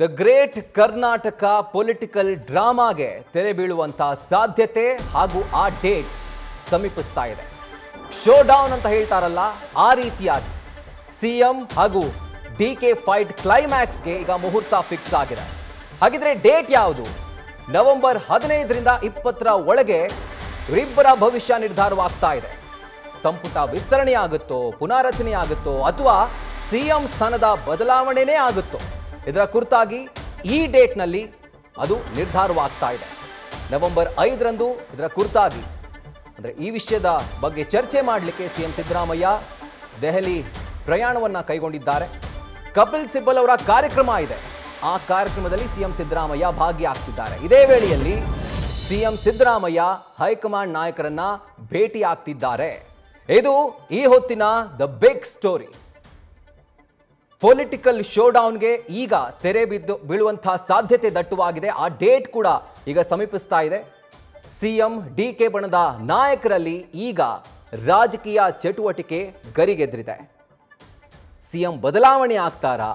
The great Karnataka political ಡ್ರಾಮಾಗೆ ತೆರೆ ಬೀಳುವಂತಹ ಸಾಧ್ಯತೆ ಹಾಗೂ ಆ ಡೇಟ್ ಸಮೀಪಿಸ್ತಾ ಇದೆ. ಶೋ ಡೌನ್ ಅಂತ ಹೇಳ್ತಾರಲ್ಲ, ಆ ರೀತಿಯಾಗಿ ಸಿಎಂ ಹಾಗೂ ಡಿಕೆ ಫೈಟ್ ಕ್ಲೈಮ್ಯಾಕ್ಸ್ಗೆ ಈಗ ಮುಹೂರ್ತ ಫಿಕ್ಸ್ ಆಗಿದೆ. ಹಾಗಿದ್ರೆ ಡೇಟ್ ಯಾವುದು? ನವೆಂಬರ್ 15ರಿಂದ 20ರ ಒಳಗೆ ಇವರಿಬ್ಬರ ಭವಿಷ್ಯ ನಿರ್ಧಾರವಾಗ್ತಾ ಇದೆ. ಸಂಪುಟ ವಿಸ್ತರಣೆ ಆಗುತ್ತೋ, ಪುನಾರಚನೆ ಆಗುತ್ತೋ, ಅಥವಾ ಸಿಎಂ ಸ್ಥಾನದ ಬದಲಾವಣೆನೇ ಆಗುತ್ತೋ, ಇದರ ಕುರಿತಾಗಿ ಈ ಡೇಟ್ನಲ್ಲಿ ಅದು ನಿರ್ಧಾರವಾಗ್ತಾ ಇದೆ. ನವೆಂಬರ್ 5ರಂದು ಇದರ ಕುರಿತಾಗಿ ಅಂದರೆ ಈ ವಿಷಯದ ಬಗ್ಗೆ ಚರ್ಚೆ ಮಾಡಲಿಕ್ಕೆ ಸಿಎಂ ಸಿದ್ದರಾಮಯ್ಯ ದೆಹಲಿ ಪ್ರಯಾಣವನ್ನು ಕೈಗೊಂಡಿದ್ದಾರೆ. ಕಪಿಲ್ ಸಿಬ್ಬಲ್ ಅವರ ಕಾರ್ಯಕ್ರಮ ಇದೆ. ಆ ಕಾರ್ಯಕ್ರಮದಲ್ಲಿ ಸಿಎಂ ಸಿದ್ದರಾಮಯ್ಯ ಭಾಗಿಯಾಗ್ತಿದ್ದಾರೆ. ಇದೇ ವೇಳೆಯಲ್ಲಿ ಸಿಎಂ ಸಿದ್ದರಾಮಯ್ಯ ಹೈಕಮಾಂಡ್ ನಾಯಕರನ್ನ ಭೇಟಿ ಆಗ್ತಿದ್ದಾರೆ. ಇದು ಈ ಹೊತ್ತಿನ ದ ಬಿಗ್ ಸ್ಟೋರಿ. ಪೊಲಿಟಿಕಲ್ ಶೋಡೌನ್ಗೆ ಈಗ ತೆರೆ ಬೀಳುವಂತಹ ಸಾಧ್ಯತೆ ದಟ್ಟವಾಗಿದೆ. ಆ ಡೇಟ್ ಕೂಡ ಈಗ ಸಮೀಪಿಸ್ತಾ ಇದೆ. ಸಿಎಂ ಡಿಕೆ ಬಣದ ನಾಯಕರಲ್ಲಿ ಈಗ ರಾಜಕೀಯ ಚಟುವಟಿಕೆ ಗರಿಗೆದ್ರಿದೆ. ಸಿಎಂ ಬದಲಾವಣೆ ಆಗ್ತಾರಾ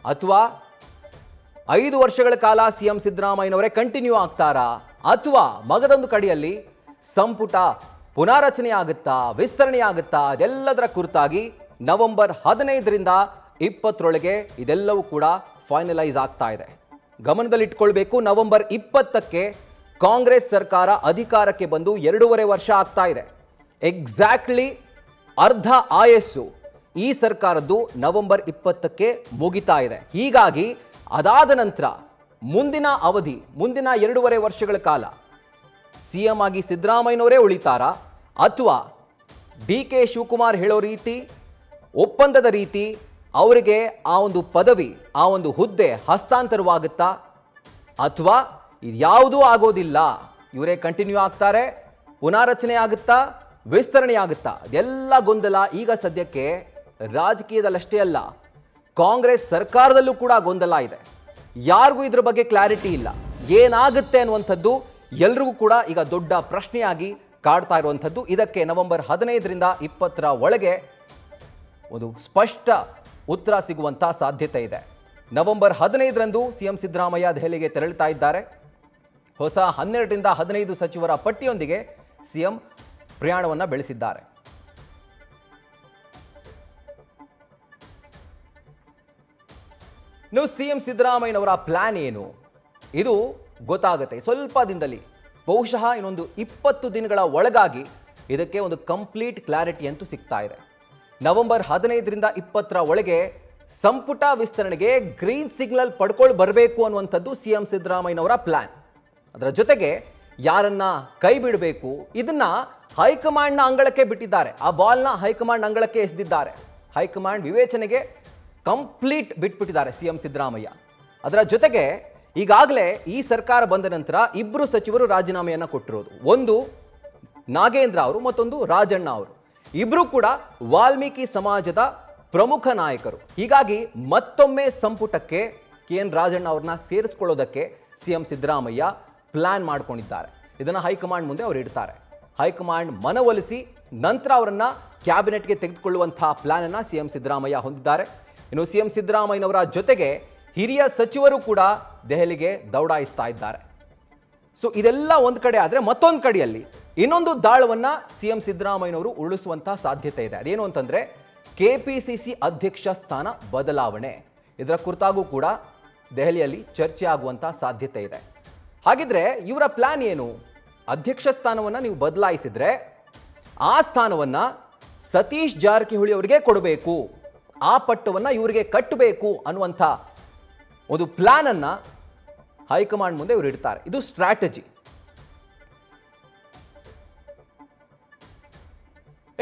ಅಥವಾ 5 ವರ್ಷಗಳ ಕಾಲ ಸಿಎಂ ಸಿದ್ದರಾಮಯ್ಯನವರೇ ಕಂಟಿನ್ಯೂ ಆಗ್ತಾರಾ ಅಥವಾ ಮಗದೊಂದು ಕಡೆಯಲ್ಲಿ ಸಂಪುಟ ಪುನಾರಚನೆ ಆಗುತ್ತಾ, ವಿಸ್ತರಣೆ ಆಗುತ್ತಾ, ಅದೆಲ್ಲದರ ಕುರಿತಾಗಿ ನವೆಂಬರ್ 15ರಿಂದ 20ರೊಳಗೆ ಇದೆಲ್ಲವೂ ಕೂಡ ಫೈನಲೈಸ್ ಆಗ್ತಾ ಇದೆ. ಗಮನದಲ್ಲಿಟ್ಕೊಳ್ಬೇಕು, ನವೆಂಬರ್ 20ಕ್ಕೆ ಕಾಂಗ್ರೆಸ್ ಸರ್ಕಾರ ಅಧಿಕಾರಕ್ಕೆ ಬಂದು 2.5 ವರ್ಷ ಆಗ್ತಾ ಇದೆ. ಎಕ್ಸಾಕ್ಟ್ಲಿ ಅರ್ಧ ಆಯಸ್ಸು ಈ ಸರ್ಕಾರದ್ದು ನವೆಂಬರ್ 20ಕ್ಕೆ ಮುಗಿತಾ ಇದೆ. ಹೀಗಾಗಿ ಅದಾದ ನಂತರ ಮುಂದಿನ ಅವಧಿ, ಮುಂದಿನ 2.5 ವರ್ಷಗಳ ಕಾಲ ಸಿಎಂ ಆಗಿ ಸಿದ್ದರಾಮಯ್ಯನವರೇ ಉಳಿತಾರಾ ಅಥವಾ ಡಿ ಕೆ ಶಿವಕುಮಾರ್ ಹೇಳೋ ರೀತಿ, ಒಪ್ಪಂದದ ರೀತಿ ಅವರಿಗೆ ಆ ಒಂದು ಪದವಿ, ಆ ಒಂದು ಹುದ್ದೆ ಹಸ್ತಾಂತರವಾಗುತ್ತಾ ಅಥವಾ ಇದ್ಯಾವುದೂ ಆಗೋದಿಲ್ಲ, ಇವರೇ ಕಂಟಿನ್ಯೂ ಆಗ್ತಾರೆ, ಪುನಾರಚನೆ ಆಗುತ್ತಾ, ವಿಸ್ತರಣೆ ಆಗುತ್ತಾ, ಅದೆಲ್ಲ ಗೊಂದಲ ಈಗ ಸದ್ಯಕ್ಕೆ ರಾಜಕೀಯದಲ್ಲಷ್ಟೇ ಅಲ್ಲ, ಕಾಂಗ್ರೆಸ್ ಸರ್ಕಾರದಲ್ಲೂ ಕೂಡ ಗೊಂದಲ ಇದೆ. ಯಾರಿಗೂ ಇದ್ರ ಬಗ್ಗೆ ಕ್ಲಾರಿಟಿ ಇಲ್ಲ. ಏನಾಗುತ್ತೆ ಅನ್ನುವಂಥದ್ದು ಎಲ್ರಿಗೂ ಕೂಡ ಈಗ ದೊಡ್ಡ ಪ್ರಶ್ನೆಯಾಗಿ ಕಾಡ್ತಾ ಇರುವಂಥದ್ದು. ಇದಕ್ಕೆ ನವೆಂಬರ್ 15ರಿಂದ 20ರ ಒಳಗೆ ಒಂದು ಸ್ಪಷ್ಟ ಉತ್ತರ ಸಿಗುವಂಥ ಸಾಧ್ಯತೆ ಇದೆ. ನವೆಂಬರ್ 15ರಂದು ಸಿಎಂ ಸಿದ್ದರಾಮಯ್ಯ ದೆಹಲಿಗೆ ತೆರಳುತ್ತಾ ಇದ್ದಾರೆ. ಹೊಸ 12ರಿಂದ 15 ಸಚಿವರ ಪಟ್ಟಿಯೊಂದಿಗೆ ಸಿಎಂ ಪ್ರಯಾಣವನ್ನು ಬೆಳೆಸಿದ್ದಾರೆ. ಇನ್ನು ಸಿಎಂ ಸಿದ್ದರಾಮಯ್ಯನವರ ಪ್ಲಾನ್ ಏನು, ಇದು ಗೊತ್ತಾಗುತ್ತೆ ಸ್ವಲ್ಪ ದಿನದಲ್ಲಿ. ಬಹುಶಃ ಇನ್ನೊಂದು 20 ದಿನಗಳ ಒಳಗಾಗಿ ಇದಕ್ಕೆ ಒಂದು ಕಂಪ್ಲೀಟ್ ಕ್ಲಾರಿಟಿ ಅಂತೂ ಸಿಗ್ತಾ ಇದೆ. ನವೆಂಬರ್ 15ರಿಂದ 20ರ ಒಳಗೆ ಸಂಪುಟ ವಿಸ್ತರಣೆಗೆ ಗ್ರೀನ್ ಸಿಗ್ನಲ್ ಪಡ್ಕೊಂಡು ಬರಬೇಕು ಅನ್ನುವಂಥದ್ದು ಸಿಎಂ ಸಿದ್ದರಾಮಯ್ಯನವರ ಪ್ಲಾನ್. ಅದರ ಜೊತೆಗೆ ಯಾರನ್ನ ಕೈ ಬಿಡಬೇಕು ಇದನ್ನ ಹೈಕಮಾಂಡ್ನ ಅಂಗಳಕ್ಕೆ ಬಿಟ್ಟಿದ್ದಾರೆ. ಆ ಬಾಲ್ನ ಹೈಕಮಾಂಡ್ ಅಂಗಳಕ್ಕೆ ಎಸೆದಿದ್ದಾರೆ. ಹೈಕಮಾಂಡ್ ವಿವೇಚನೆಗೆ ಕಂಪ್ಲೀಟ್ ಬಿಟ್ಬಿಟ್ಟಿದ್ದಾರೆ ಸಿಎಂ ಸಿದ್ದರಾಮಯ್ಯ. ಅದರ ಜೊತೆಗೆ ಈಗಾಗಲೇ ಈ ಸರ್ಕಾರ ಬಂದ ನಂತರ 2 ಸಚಿವರು ರಾಜೀನಾಮೆಯನ್ನು ಕೊಟ್ಟಿರೋದು. ಒಂದು ನಾಗೇಂದ್ರ ಅವರು, ಮತ್ತೊಂದು ರಾಜಣ್ಣ ಅವರು. ಇಬ್ಬರು ಕೂಡ ವಾಲ್ಮೀಕಿ ಸಮಾಜದ ಪ್ರಮುಖ ನಾಯಕರು. ಹೀಗಾಗಿ ಮತ್ತೊಮ್ಮೆ ಸಂಪುಟಕ್ಕೆ KN ರಾಜಣ್ಣ ಅವ್ರನ್ನ ಸೇರಿಸ್ಕೊಳ್ಳೋದಕ್ಕೆ ಸಿಎಂ ಸಿದ್ದರಾಮಯ್ಯ ಪ್ಲಾನ್ ಮಾಡ್ಕೊಂಡಿದ್ದಾರೆ. ಇದನ್ನು ಹೈಕಮಾಂಡ್ ಮುಂದೆ ಅವರು ಇಡ್ತಾರೆ. ಹೈಕಮಾಂಡ್ ಮನವೊಲಿಸಿ ನಂತರ ಅವರನ್ನ ಕ್ಯಾಬಿನೆಟ್ಗೆ ತೆಗೆದುಕೊಳ್ಳುವಂತಹ ಪ್ಲಾನ್ ಅನ್ನ ಸಿಎಂ ಸಿದ್ದರಾಮಯ್ಯ ಹೊಂದಿದ್ದಾರೆ. ಇನ್ನು ಸಿಎಂ ಸಿದ್ದರಾಮಯ್ಯನವರ ಜೊತೆಗೆ ಹಿರಿಯ ಸಚಿವರು ಕೂಡ ದೆಹಲಿಗೆ ದೌಡಾಯಿಸ್ತಾ ಇದ್ದಾರೆ. ಸೊ ಇದೆಲ್ಲ ಒಂದು ಕಡೆ ಆದರೆ, ಮತ್ತೊಂದು ಕಡೆಯಲ್ಲಿ ಇನ್ನೊಂದು ದಾಳವನ್ನ ಸಿಎಂ ಸಿದ್ದರಾಮಯ್ಯನವರು ಉರುಳಿಸುವಂತಹ ಸಾಧ್ಯತೆ ಇದೆ. ಅದೇನು ಅಂತಂದ್ರೆ KPCC ಅಧ್ಯಕ್ಷ ಸ್ಥಾನ ಬದಲಾವಣೆ. ಇದರ ಕುರಿತಾಗೂ ಕೂಡ ದೆಹಲಿಯಲ್ಲಿ ಚರ್ಚೆ ಆಗುವಂತಹ ಸಾಧ್ಯತೆ ಇದೆ. ಹಾಗಿದ್ರೆ ಇವರ ಪ್ಲಾನ್ ಏನು? ಅಧ್ಯಕ್ಷ ಸ್ಥಾನವನ್ನು ನೀವು ಬದಲಾಯಿಸಿದ್ರೆ ಆ ಸ್ಥಾನವನ್ನ ಸತೀಶ್ ಜಾರಕಿಹೊಳಿ ಅವರಿಗೆ ಕೊಡಬೇಕು, ಆ ಪಟ್ಟವನ್ನು ಇವರಿಗೆ ಕಟ್ಟಬೇಕು ಅನ್ನುವಂಥ ಒಂದು ಪ್ಲಾನ್ ಅನ್ನ ಹೈಕಮಾಂಡ್ ಮುಂದೆ ಇವರು ಇಡ್ತಾರೆ. ಇದು ಸ್ಟ್ರಾಟಜಿ.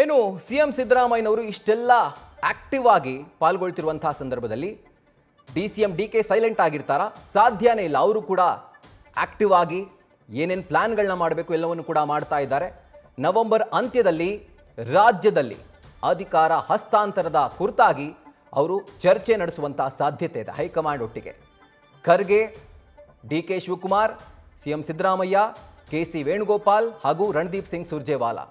ಏನು ಸಿಎಂ ಸಿದ್ದರಾಮಯ್ಯನವರು ಇಷ್ಟೆಲ್ಲ ಆಕ್ಟಿವ್ ಆಗಿ ಪಾಲ್ಗೊಳ್ತಿರುವಂತಹ ಸಂದರ್ಭದಲ್ಲಿ DCM DK ಸೈಲೆಂಟ್ ಆಗಿರ್ತಾರಾ? ಸಾಧ್ಯನೇ ಇಲ್ಲ. ಅವರು ಕೂಡ ಆಕ್ಟಿವ್ ಆಗಿ ಏನೇನು ಪ್ಲಾನ್ಗಳನ್ನ ಮಾಡಬೇಕು ಎಲ್ಲವನ್ನು ಕೂಡ ಮಾಡ್ತಾ ಇದ್ದಾರೆ. ನವೆಂಬರ್ ಅಂತ್ಯದಲ್ಲಿ ರಾಜ್ಯದಲ್ಲಿ ಅಧಿಕಾರ ಹಸ್ತಾಂತರದ ಕುರಿತಾಗಿ ಅವರು ಚರ್ಚೆ ನಡೆಸುವಂತಹ ಸಾಧ್ಯತೆ ಇದೆ ಹೈಕಮಾಂಡ್ ಒಟ್ಟಿಗೆ. Kharge, DK Shivakumar, CM Siddaramaiah, KC Venugopal ಹಾಗೂ ರಣದೀಪ್ ಸಿಂಗ್ ಸುರ್ಜೇವಾಲಾ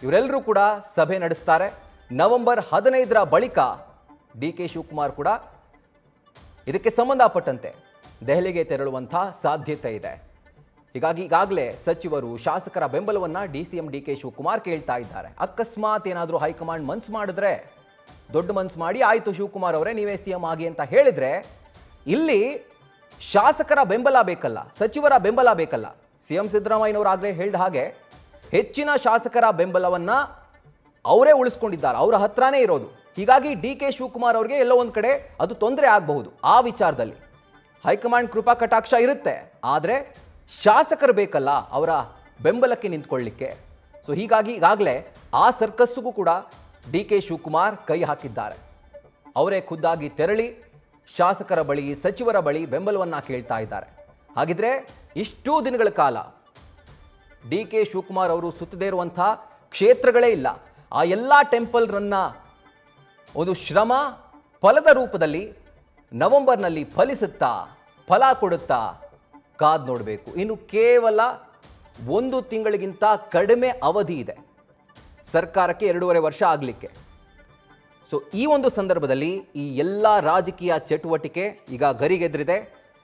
ಇವರೆಲ್ಲರೂ ಕೂಡ ಸಭೆ ನಡೆಸ್ತಾರೆ. ನವೆಂಬರ್ 15ರ ಬಳಿಕ DK ಶಿವಕುಮಾರ್ ಕೂಡ ಇದಕ್ಕೆ ಸಂಬಂಧಪಟ್ಟಂತೆ ದೆಹಲಿಗೆ ತೆರಳುವಂಥ ಸಾಧ್ಯತೆ ಇದೆ. ಹೀಗಾಗಿ ಈಗಾಗಲೇ ಸಚಿವರು ಶಾಸಕರ ಬೆಂಬಲವನ್ನು DCM DK ಶಿವಕುಮಾರ್ ಕೇಳ್ತಾ ಇದ್ದಾರೆ. ಅಕಸ್ಮಾತ್ ಏನಾದರೂ ಹೈಕಮಾಂಡ್ ಮನ್ಸು ಮಾಡಿದ್ರೆ, ದೊಡ್ಡ ಮನ್ಸು ಮಾಡಿ ಆಯಿತು ಶಿವಕುಮಾರ್ ಅವರೇ ನೀವೇ CM ಆಗಿ ಅಂತ ಹೇಳಿದ್ರೆ, ಇಲ್ಲಿ ಶಾಸಕರ ಬೆಂಬಲ ಬೇಕಲ್ಲ, ಸಚಿವರ ಬೆಂಬಲ ಬೇಕಲ್ಲ. CM ಸಿದ್ದರಾಮಯ್ಯನವರು ಆಗಲೇ ಹೇಳಿದ ಹಾಗೆ ಹೆಚ್ಚಿನ ಶಾಸಕರ ಬೆಂಬಲವನ್ನು ಅವರೇ ಉಳಿಸ್ಕೊಂಡಿದ್ದಾರೆ, ಅವರ ಹತ್ರನೇ ಇರೋದು. ಹೀಗಾಗಿ DK ಶಿವಕುಮಾರ್ ಅವರಿಗೆ ಎಲ್ಲೋ ಒಂದು ಕಡೆ ಅದು ತೊಂದರೆ ಆಗಬಹುದು. ಆ ವಿಚಾರದಲ್ಲಿ ಹೈಕಮಾಂಡ್ ಕೃಪಾ ಕಟಾಕ್ಷ ಇರುತ್ತೆ, ಆದರೆ ಶಾಸಕರು ಬೇಕಲ್ಲ ಅವರ ಬೆಂಬಲಕ್ಕೆ ನಿಂತ್ಕೊಳ್ಳಿಕ್ಕೆ. ಸೊ ಹೀಗಾಗಿ ಈಗಾಗಲೇ ಆ ಸರ್ಕಸ್ಸಿಗೂ ಕೂಡ DK ಶಿವಕುಮಾರ್ ಕೈ ಹಾಕಿದ್ದಾರೆ. ಅವರೇ ಖುದ್ದಾಗಿ ತೆರಳಿ ಶಾಸಕರ ಬಳಿ, ಸಚಿವರ ಬಳಿ ಬೆಂಬಲವನ್ನು ಕೇಳ್ತಾ ಇದ್ದಾರೆ. ಹಾಗಿದ್ರೆ ಇಷ್ಟೂ ದಿನಗಳ ಕಾಲ DK ಶಿವಕುಮಾರ್ ಅವರು ಸುತ್ತದೇ ಇರುವಂಥ ಕ್ಷೇತ್ರಗಳೇ ಇಲ್ಲ. ಆ ಎಲ್ಲ ಟೆಂಪಲ್ರನ್ನ ಒಂದು ಶ್ರಮ ಫಲದ ರೂಪದಲ್ಲಿ ನವೆಂಬರ್ನಲ್ಲಿ ಫಲಿಸುತ್ತಾ, ಫಲ ಕೊಡುತ್ತಾ ಕಾದ್ ನೋಡಬೇಕು. ಇನ್ನು ಕೇವಲ 1 ತಿಂಗಳಿಗಿಂತ ಕಡಿಮೆ ಅವಧಿ ಇದೆ ಸರ್ಕಾರಕ್ಕೆ 2.5 ವರ್ಷ ಆಗಲಿಕ್ಕೆ. ಸೊ ಈ ಒಂದು ಸಂದರ್ಭದಲ್ಲಿ ಈ ಎಲ್ಲ ರಾಜಕೀಯ ಚಟುವಟಿಕೆ ಈಗ ಗರಿಗೆದ್ರಿದೆ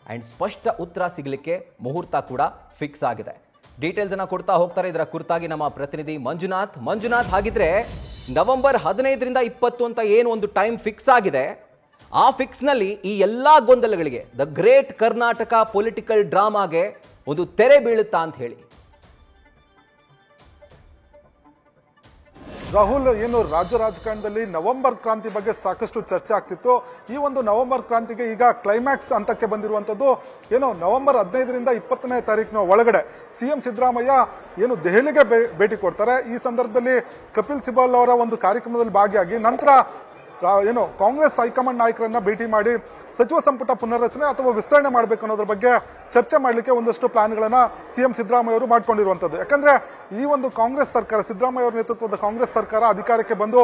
ಆ್ಯಂಡ್ ಸ್ಪಷ್ಟ ಉತ್ತರ ಸಿಗಲಿಕ್ಕೆ ಮುಹೂರ್ತ ಕೂಡ ಫಿಕ್ಸ್ ಆಗಿದೆ. ಡೀಟೇಲ್ಸನ್ನು ಕೊಡ್ತಾ ಹೋಗ್ತಾರೆ ಇದರ ಕುರಿತಾಗಿ ನಮ್ಮ ಪ್ರತಿನಿಧಿ ಮಂಜುನಾಥ್. ಹಾಗಿದ್ರೆ ನವೆಂಬರ್ 15ರಿಂದ 20 ಅಂತ ಏನು ಒಂದು ಟೈಮ್ ಫಿಕ್ಸ್ ಆಗಿದೆ, ಆ ಫಿಕ್ಸ್ನಲ್ಲಿ ಈ ಎಲ್ಲ ಗೊಂದಲಗಳಿಗೆ, ದ ಗ್ರೇಟ್ ಕರ್ನಾಟಕ ಪೊಲಿಟಿಕಲ್ ಡ್ರಾಮಾಗೆ ಒಂದು ತೆರೆ ಬೀಳುತ್ತಾ ಅಂತ ಹೇಳಿ. ರಾಹುಲ್, ಏನು ರಾಜ್ಯ ರಾಜಕಾರಣದಲ್ಲಿ ನವೆಂಬರ್ ಕ್ರಾಂತಿ ಬಗ್ಗೆ ಸಾಕಷ್ಟು ಚರ್ಚೆ ಆಗ್ತಿತ್ತು. ಈ ಒಂದು ನವೆಂಬರ್ ಕ್ರಾಂತಿಗೆ ಈಗ ಕ್ಲೈಮ್ಯಾಕ್ಸ್ ಹಂತಕ್ಕೆ ಬಂದಿರುವಂತದ್ದು. ಏನು ನವೆಂಬರ್ 15ರಿಂದ 20ನೇ ತಾರೀಕಿನ ಒಳಗಡೆ CM ಸಿದ್ದರಾಮಯ್ಯ ಏನು ದೆಹಲಿಗೆ ಭೇಟಿ ಕೊಡ್ತಾರೆ. ಈ ಸಂದರ್ಭದಲ್ಲಿ ಕಪಿಲ್ ಸಿಬಲ್ ಅವರ ಒಂದು ಕಾರ್ಯಕ್ರಮದಲ್ಲಿ ಭಾಗಿಯಾಗಿ ನಂತರ ಏನು ಕಾಂಗ್ರೆಸ್ ಹೈಕಮಾಂಡ್ ನಾಯಕರನ್ನ ಭೇಟಿ ಮಾಡಿ ಸಚಿವ ಸಂಪುಟ ಪುನರ್ರಚನೆ ಅಥವಾ ವಿಸ್ತರಣೆ ಮಾಡಬೇಕು ಅನ್ನೋದ್ರ ಬಗ್ಗೆ ಚರ್ಚೆ ಮಾಡಲಿಕ್ಕೆ ಒಂದಷ್ಟು ಪ್ಲಾನ್ಗಳನ್ನ CM ಸಿದ್ದರಾಮಯ್ಯ ಅವರು ಮಾಡ್ಕೊಂಡಿರುವಂತದ್ದು. ಯಾಕಂದ್ರೆ ಈ ಒಂದು ಕಾಂಗ್ರೆಸ್ ಸರ್ಕಾರ, ಸಿದ್ದರಾಮಯ್ಯ ಅವರ ನೇತೃತ್ವದ ಕಾಂಗ್ರೆಸ್ ಸರ್ಕಾರ ಅಧಿಕಾರಕ್ಕೆ ಬಂದು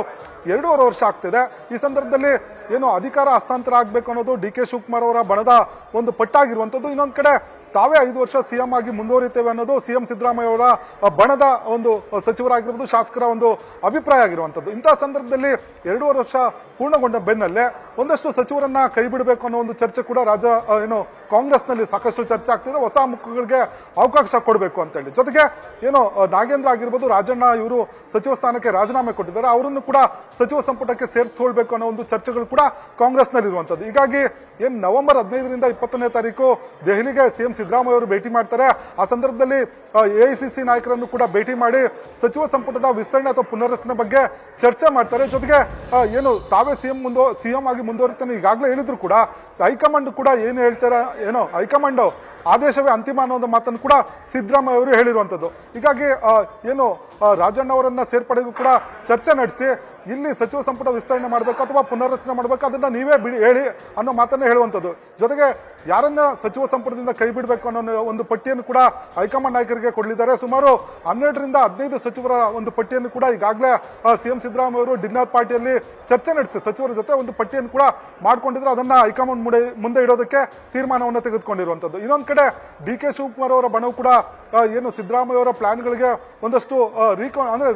2.5 ವರ್ಷ ಆಗ್ತಿದೆ. ಈ ಸಂದರ್ಭದಲ್ಲಿ ಏನು ಅಧಿಕಾರ ಹಸ್ತಾಂತರ ಆಗಬೇಕು ಅನ್ನೋದು DK ಶಿವಕುಮಾರ್ ಅವರ ಬಣದ ಒಂದು ಪಟ್ಟಾಗಿರುವಂತದ್ದು. ಇನ್ನೊಂದು ಕಡೆ ತಾವೇ 5 ವರ್ಷ CM ಆಗಿ ಮುಂದುವರಿತೇವೆ ಅನ್ನೋದು CM ಸಿದ್ದರಾಮಯ್ಯ ಅವರ ಬಣದ ಒಂದು ಸಚಿವರಾಗಿರುವುದು, ಶಾಸಕರ ಒಂದು ಅಭಿಪ್ರಾಯ ಆಗಿರುವಂತದ್ದು. ಇಂತಹ ಸಂದರ್ಭದಲ್ಲಿ 2.5 ವರ್ಷ ಪೂರ್ಣಗೊಂಡ ಬೆನ್ನಲ್ಲೇ ಒಂದಷ್ಟು ಸಚಿವರನ್ನ ಕೈ ಬಿಡಬೇಕು ಅನ್ನೋ ಒಂದು ಚರ್ಚೆ ಕೂಡ ಏನು ಕಾಂಗ್ರೆಸ್ನಲ್ಲಿ ಸಾಕಷ್ಟು ಚರ್ಚೆ ಆಗ್ತಿದೆ. ಹೊಸ ಮುಖಗಳಿಗೆ ಅವಕಾಶ ಕೊಡಬೇಕು ಅಂತ ಹೇಳಿ. ಜೊತೆಗೆ ಏನು ನಾಗೇಂದ್ರ ಆಗಿರ್ಬೋದು, ರಾಜಣ್ಣ ಇವರು ಸಚಿವ ಸ್ಥಾನಕ್ಕೆ ರಾಜೀನಾಮೆ ಕೊಟ್ಟಿದ್ದಾರೆ, ಅವರನ್ನು ಕೂಡ ಸಚಿವ ಸಂಪುಟಕ್ಕೆ ಸೇರಿಸಿಕೊಳ್ಬೇಕು ಅನ್ನೋ ಒಂದು ಚರ್ಚೆಗಳು ಕೂಡ ಕಾಂಗ್ರೆಸ್ನಲ್ಲಿ ಇರುವಂತದ್ದು. ಹೀಗಾಗಿ ಏನು ನವೆಂಬರ್ 15ರಿಂದ 20ನೇ ತಾರೀಕು ದೆಹಲಿಗೆ CM ಸಿದ್ದರಾಮಯ್ಯ ಅವರು ಭೇಟಿ ಮಾಡ್ತಾರೆ. ಆ ಸಂದರ್ಭದಲ್ಲಿ AICC ನಾಯಕರನ್ನು ಕೂಡ ಭೇಟಿ ಮಾಡಿ ಸಚಿವ ಸಂಪುಟದ ವಿಸ್ತರಣೆ ಅಥವಾ ಪುನರ್ರಚನೆ ಬಗ್ಗೆ ಚರ್ಚೆ ಮಾಡ್ತಾರೆ. ಜೊತೆಗೆ ಏನು ತಾವೇ CM ಆಗಿ ಮುಂದುವರಿತಾನೆ ಈಗಾಗಲೇ ಹೇಳಿದ್ರು ಕೂಡ ಹೈಕಮಾಂಡ್ ಕೂಡ ಏನು ಹೇಳ್ತಾರೆ, ಏನೋ ಹೈಕಮಾಂಡ್ ಆದೇಶವೇ ಅಂತಿಮ ಅನ್ನೋ ಮಾತನ್ನು ಕೂಡ ಸಿದ್ದರಾಮಯ್ಯ ಅವರು ಹೇಳಿರುವಂತದ್ದು. ಹೀಗಾಗಿ ಏನು ರಾಜಣ್ಣ ಅವರನ್ನ ಸೇರ್ಪಡೆಗೂ ಕೂಡ ಚರ್ಚೆ ನಡೆಸಿ ಇಲ್ಲಿ ಸಚಿವ ಸಂಪುಟ ವಿಸ್ತರಣೆ ಮಾಡಬೇಕು ಅಥವಾ ಪುನರ್ರಚನೆ ಮಾಡಬೇಕು, ಅದನ್ನ ನೀವೇ ಹೇಳಿ ಅನ್ನೋ ಮಾತನ್ನ ಹೇಳುವಂತದ್ದು. ಜೊತೆಗೆ ಯಾರನ್ನ ಸಚಿವ ಸಂಪುಟದಿಂದ ಕೈ ಬಿಡಬೇಕು ಅನ್ನೋ ಒಂದು ಪಟ್ಟಿಯನ್ನು ಕೂಡ ಹೈಕಮಾಂಡ್ ನಾಯಕರಿಗೆ ಕೊಡಲಿದ್ದಾರೆ. ಸುಮಾರು 12ರಿಂದ 15 ಸಚಿವರ ಒಂದು ಪಟ್ಟಿಯನ್ನು ಕೂಡ ಈಗಾಗಲೇ CM ಸಿದ್ದರಾಮಯ್ಯ ಅವರು ಡಿನ್ನರ್ ಪಾರ್ಟಿಯಲ್ಲಿ ಚರ್ಚೆ ನಡೆಸಿ ಸಚಿವರ ಜೊತೆ ಒಂದು ಪಟ್ಟಿಯನ್ನು ಕೂಡ ಮಾಡ್ಕೊಂಡಿದ್ರೆ ಅದನ್ನ ಹೈಕಮಾಂಡ್ ಮುಂದೆ ಇಡೋದಕ್ಕೆ ತೀರ್ಮಾನವನ್ನು ತೆಗೆದುಕೊಂಡಿರುವಂತದ್ದು. ಇನ್ನೊಂದು ಕಡೆ DK ಶಿವಕುಮಾರ್ ಅವರ ಬಣವು ಕೂಡ ಏನು ಸಿದ್ದರಾಮಯ್ಯ ಅವರ ಪ್ಲಾನ್ಗಳಿಗೆ ಒಂದಷ್ಟು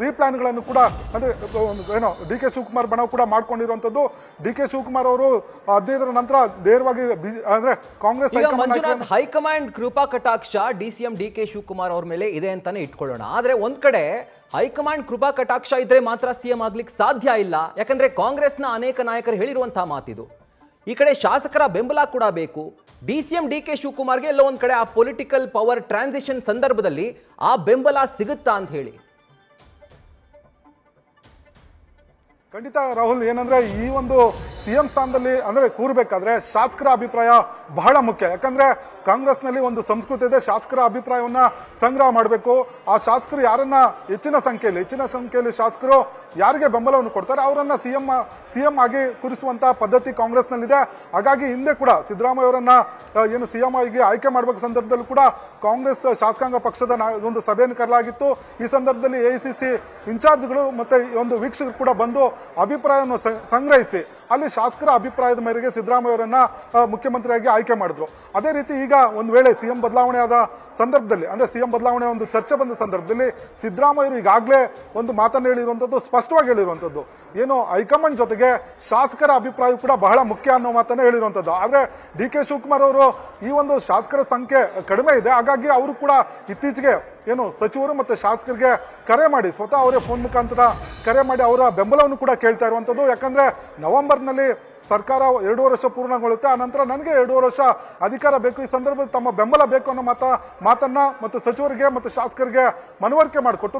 ರೀಪ್ಲಾನ್ಗಳನ್ನು ಕೂಡ ಅಂದ್ರೆ ಏನೋ DK ಶಿವಕುಮಾರ್ ಬಣವು ಕೂಡ ಮಾಡ್ಕೊಂಡಿರುವಂತದ್ದು. DK ಶಿವಕುಮಾರ್ ಅವರು 15ರ ನಂತರ ನೇರವಾಗಿ ಅಂದ್ರೆ ಕಾಂಗ್ರೆಸ್ ಹೈಕಮಾಂಡ್ ಕೃಪಾ ಕಟಾಕ್ಷ DCM DK ಶಿವಕುಮಾರ್ ಅವ್ರ ಮೇಲೆ ಇದೆ ಅಂತಾನೆ ಇಟ್ಕೊಳ್ಳೋಣ. ಆದ್ರೆ ಒಂದ್ ಕಡೆ ಹೈಕಮಾಂಡ್ ಕೃಪಾ ಕಟಾಕ್ಷ ಇದ್ರೆ ಮಾತ್ರ CM ಆಗ್ಲಿಕ್ಕೆ ಸಾಧ್ಯ ಇಲ್ಲ. ಯಾಕಂದ್ರೆ ಕಾಂಗ್ರೆಸ್ನ ಅನೇಕ ನಾಯಕರು ಹೇಳಿರುವಂತಹ ಮಾತಿದು. ಈ ಕಡೆ ಶಾಸಕರ ಬೆಂಬಲ ಕೂಡ ಬೇಕು. DCM DK ಶಿವಕುಮಾರ್ಗೆ ಎಲ್ಲೋ ಒಂದ್ ಕಡೆ ಆ ಪೊಲಿಟಿಕಲ್ ಪವರ್ ಟ್ರಾನ್ಸಿಷನ್ ಸಂದರ್ಭದಲ್ಲಿ ಆ ಬೆಂಬಲ ಸಿಗುತ್ತಾ ಅಂತ ಹೇಳಿ. ಖಂಡಿತ ರಾಹುಲ್, ಏನಂದ್ರೆ ಈ ಒಂದು CM ಸ್ಥಾನದಲ್ಲಿ ಅಂದ್ರೆ ಕೂರ್ಬೇಕಾದ್ರೆ ಶಾಸಕರ ಅಭಿಪ್ರಾಯ ಬಹಳ ಮುಖ್ಯ. ಯಾಕಂದ್ರೆ ಕಾಂಗ್ರೆಸ್ನಲ್ಲಿ ಒಂದು ಸಂಸ್ಕೃತಿ ಇದೆ, ಶಾಸಕರ ಅಭಿಪ್ರಾಯವನ್ನ ಸಂಗ್ರಹ ಮಾಡಬೇಕು. ಆ ಶಾಸಕರು ಯಾರನ್ನ ಹೆಚ್ಚಿನ ಸಂಖ್ಯೆಯಲ್ಲಿ ಶಾಸಕರು ಯಾರಿಗೆ ಬೆಂಬಲವನ್ನು ಕೊಡ್ತಾರೆ ಅವರನ್ನ CM ಆಗಿ ಕೂರಿಸುವಂತಹ ಪದ್ಧತಿ ಕಾಂಗ್ರೆಸ್ನಲ್ಲಿದೆ. ಹಾಗಾಗಿ ಹಿಂದೆ ಕೂಡ ಸಿದ್ದರಾಮಯ್ಯ ಅವರನ್ನ ಏನು CM ಆಗಿ ಆಯ್ಕೆ ಮಾಡಬೇಕು ಸಂದರ್ಭದಲ್ಲೂ ಕೂಡ ಕಾಂಗ್ರೆಸ್ ಶಾಸಕಾಂಗ ಪಕ್ಷದ ಒಂದು ಸಭೆಯನ್ನು ಕರೆಯಲಾಗಿತ್ತು. ಈ ಸಂದರ್ಭದಲ್ಲಿ AICC ಇನ್ಚಾರ್ಜ್ಗಳು ಮತ್ತೆ ಒಂದು ವೀಕ್ಷಕರು ಕೂಡ ಬಂದು ಅಭಿಪ್ರಾಯವನ್ನು ಸಂಗ್ರಹಿಸಿ ಅಲ್ಲಿ ಶಾಸಕರ ಅಭಿಪ್ರಾಯದ ಮೇರೆಗೆ ಸಿದ್ದರಾಮಯ್ಯ ಅವರನ್ನ ಮುಖ್ಯಮಂತ್ರಿಯಾಗಿ ಆಯ್ಕೆ ಮಾಡಿದ್ರು. ಅದೇ ರೀತಿ ಈಗ ಒಂದು ವೇಳೆ ಸಿಎಂ ಬದಲಾವಣೆ ಆದ ಸಂದರ್ಭದಲ್ಲಿ, ಅಂದ್ರೆ ಸಿಎಂ ಬದಲಾವಣೆ ಒಂದು ಚರ್ಚೆ ಬಂದ ಸಂದರ್ಭದಲ್ಲಿ ಸಿದ್ದರಾಮಯ್ಯರು ಈಗಾಗಲೇ ಒಂದು ಮಾತನ್ನು ಹೇಳಿರುವಂತದ್ದು, ಸ್ಪಷ್ಟವಾಗಿ ಹೇಳಿರುವಂತದ್ದು ಏನು, ಹೈಕಮಾಂಡ್ ಜೊತೆಗೆ ಶಾಸಕರ ಅಭಿಪ್ರಾಯ ಕೂಡ ಬಹಳ ಮುಖ್ಯ ಅನ್ನೋ ಮಾತನ್ನ ಹೇಳಿರುವಂತದ್ದು. ಆದ್ರೆ ಡಿ ಕೆ ಶಿವಕುಮಾರ್ ಅವರು ಈ ಒಂದು ಶಾಸಕರ ಸಂಖ್ಯೆ ಕಡಿಮೆ ಇದೆ, ಹಾಗಾಗಿ ಅವರು ಕೂಡ ಇತ್ತೀಚೆಗೆ ಏನು ಸಚಿವರು ಮತ್ತೆ ಶಾಸಕರಿಗೆ ಕರೆ ಮಾಡಿ, ಸ್ವತಃ ಅವರೇ ಫೋನ್ ಮುಖಾಂತರ ಕರೆ ಮಾಡಿ ಅವರ ಬೆಂಬಲವನ್ನು ಕೂಡ ಕೇಳ್ತಾ ಇರುವಂತದ್ದು. ಯಾಕಂದ್ರೆ ನವೆಂಬರ್ನಲ್ಲಿ ಸರ್ಕಾರ 2.5 ವರ್ಷ ಪೂರ್ಣಗೊಳ್ಳುತ್ತೆ, ಆ ನಂತರ ನನಗೆ 2.5 ವರ್ಷ ಅಧಿಕಾರ ಬೇಕು, ಈ ಸಂದರ್ಭದಲ್ಲಿ ತಮ್ಮ ಬೆಂಬಲ ಬೇಕು ಅನ್ನೋ ಮಾತನ್ನ ಮತ್ತು ಸಚಿವರಿಗೆ ಮತ್ತು ಶಾಸಕರಿಗೆ ಮನವರಿಕೆ ಮಾಡಿಕೊಟ್ಟು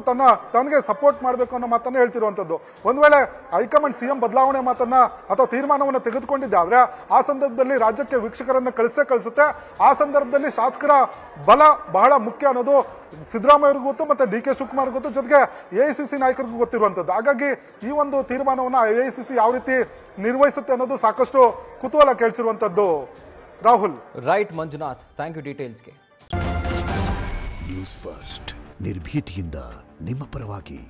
ತನಗೆ ಸಪೋರ್ಟ್ ಮಾಡಬೇಕು ಅನ್ನೋ ಮಾತನ್ನ ಹೇಳ್ತಿರುವಂತದ್ದು. ಒಂದ್ ವೇಳೆ ಹೈಕಮಾಂಡ್ ಸಿಎಂ ಬದಲಾವಣೆ ಮಾತನ್ನ ಅಥವಾ ತೀರ್ಮಾನವನ್ನು ತೆಗೆದುಕೊಂಡಿದ್ದೆ ಆದ್ರೆ ಆ ಸಂದರ್ಭದಲ್ಲಿ ರಾಜ್ಯಕ್ಕೆ ವೀಕ್ಷಕರನ್ನ ಕಳಿಸುತ್ತೆ. ಆ ಸಂದರ್ಭದಲ್ಲಿ ಶಾಸಕರ ಬಲ ಬಹಳ ಮುಖ್ಯ ಅನ್ನೋದು ಸಿದ್ದರಾಮಯ್ಯ ಅವ್ರಿಗೂ ಗೊತ್ತು, ಮತ್ತೆ ಡಿ ಕೆ ಶಿವಕುಮಾರ್ ಗೊತ್ತು, ಜೊತೆಗೆ ಎಐಸಿಸಿ ನಾಯಕರಿಗೂ ಗೊತ್ತಿರುವಂತದ್ದು. ಹಾಗಾಗಿ ಈ ಒಂದು ತೀರ್ಮಾನವನ್ನ ಎಐಸಿಸಿ ಯಾವ ರೀತಿ ನಿರ್ವಹಿಸುತ್ತೆ ಅನ್ನೋದು ಸಾಕಷ್ಟು ಕುತೂಹಲ ಕೇಳಿಸಿರುವಂತದ್ದು. Rahul. Right Manjunath, thank you ಡೀಟೇಲ್ಸ್ಗೆ. ನ್ಯೂಸ್ ಫಸ್ಟ್ ನಿರ್ಭೀತಿಯಿಂದ ನಿಮ್ಮ ಪರವಾಗಿ.